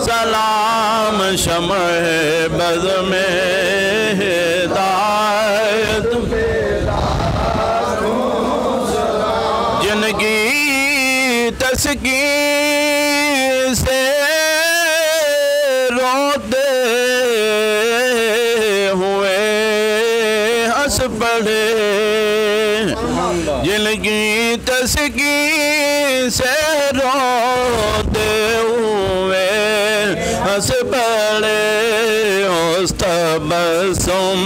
سلام شمع بز میں ہدایت جن کی تسکین سے روتے ہوئے ہنس پڑے جن کی تسکین سے روتے ہوئے ہنس پڑے اس تبسم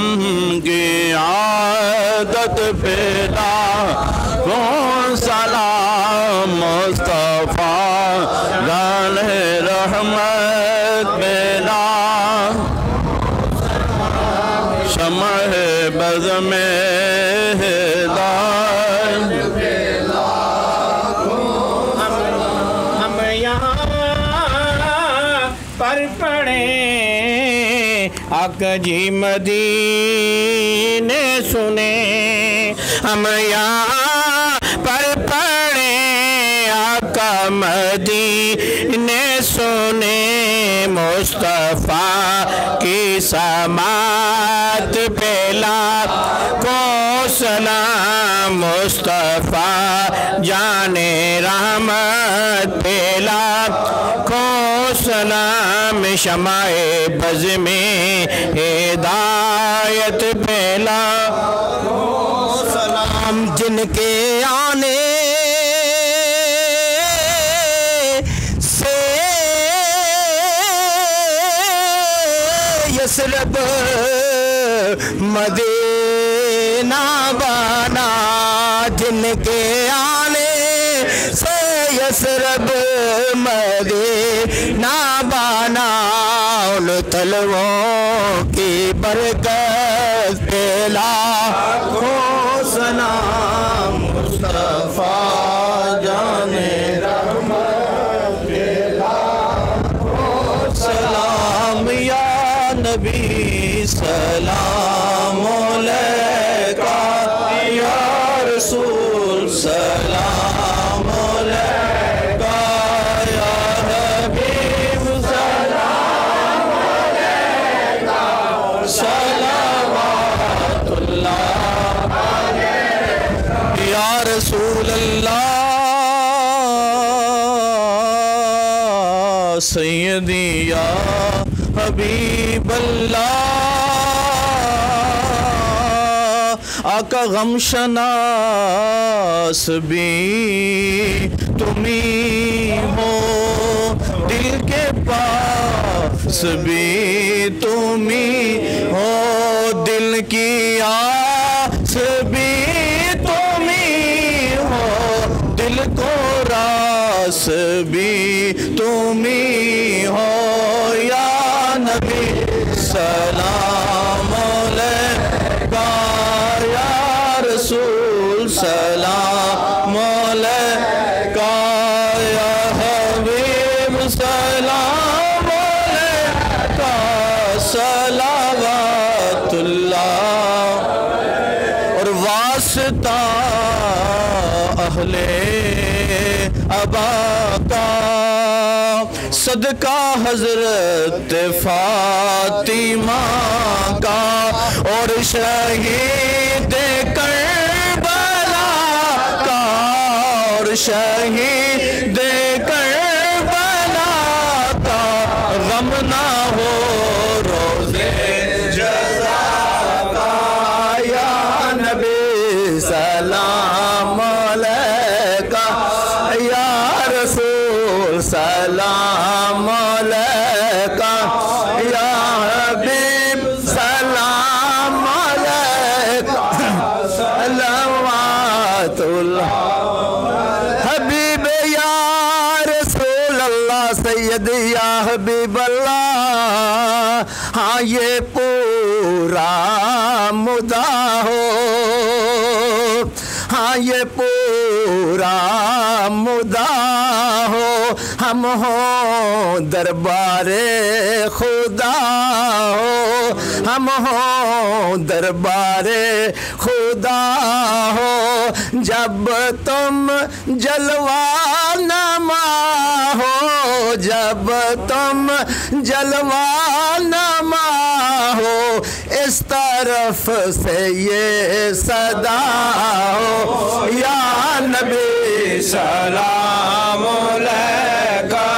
کی عادت پیدا کون سلام مصطفیٰ گان رحمت پیدا شمع بز میں ہم یہاں پر پڑھیں آقا جی مدینے سنیں ہم یہاں پر پڑھیں آقا مدینے سنیں مصطفیٰ کی سماعت پہلا کو سلام مصطفیٰ جانے رحمت پہلا کو سلام شمع بز میں ہدایت پہلا کو سلام جن کے آنے سے یثرب مدینہ بنا جن کے آنے سے یثرب مدینہ بنا ان تلووں کی برکت پہ لاکھوں سلام مصطفیٰ جانے رحمت پہ لاکھوں سلام یا نبی سلام علیکہ یا رسول سلام علیکہ یا حبیب سلام علیکہ صلوات اللہ علیکہ یا رسول اللہ سیدی یا حبیب اللہ آقا غم شناس بھی تمہیں ہو دل کے پاس بھی تمہیں ہو دل کی آس بھی تمہیں ہو دل کو راس بھی تمہیں ہو یا نبی سلام علیکہ یا رسول سلام علیکہ یا حبیب سلام علیکہ صلوات اللہ اور واسطہ اہل عبا کا صدقہ حضرت فاطمہ کا اور شہید کربلا کا اور شہید کربلا کا غم نہ ہو روزے جزا کا یا نبی سلام علیکہ یا رسول سلام علیکہ یا حبیب سلام علیکہ صلوات اللہ حبیب یا رسول اللہ سید یا حبیب اللہ ہاں یہ پورا مدعا ہو ہاں یہ پورا مدعا ہو ہم ہوں دربار خدا ہو ہم ہوں دربار خدا ہو جب تم جلوہ نما ہو، جب تم جلوہ نما ہو، اس طرف سے یہ صدا ہو، یا نبی سلام علیکہ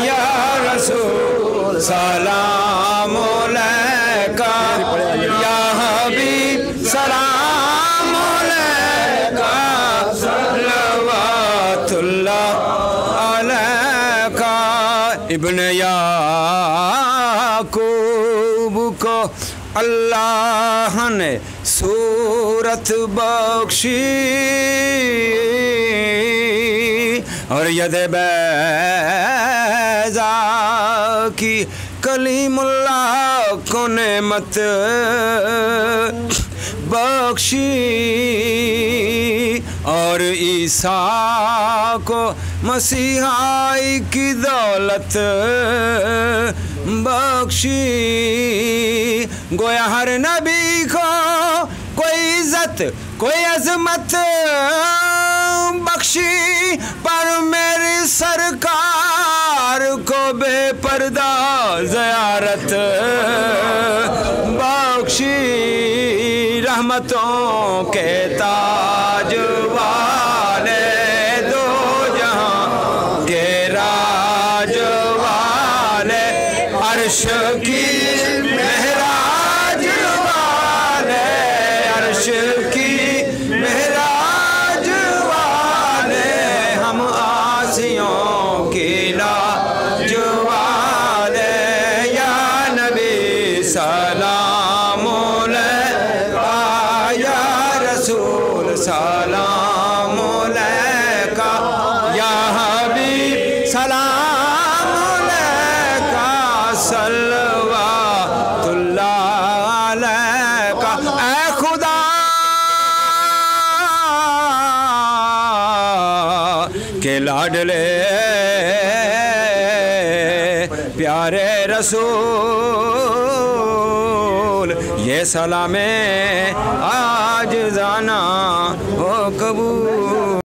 یا رسول سلام علیکہ یا حبیب سلام علیکہ صلوات اللہ علیکہ۔ ابن یعقوب کو اللہ نے صورت بخشی اور ید بیضا کی کلیم اللہ کو نعمت بخشی اور عیسیٰ کو مسیحائی کی دولت بخشی۔ گویا ہر نبی کو کوئی عزت کوئی عظمت بخشی، پر میری سرکار کو بے پردہ زیارت بخشی۔ رحمتوں کے تاج والے دو جہاں کے راج والے، عرش کی مہراج والے، عرش کی مہراج والے، ہم آسیوں کی لاج والے، یا نبی سلام علیکہ یا رسول سلام علیکہ یا حبیب سلام علیکہ صلوات اللہ علیکہ۔ اے خدا کے لاڈلے پیارے رسول، یہ سلام عاجزانہ ہو قبول۔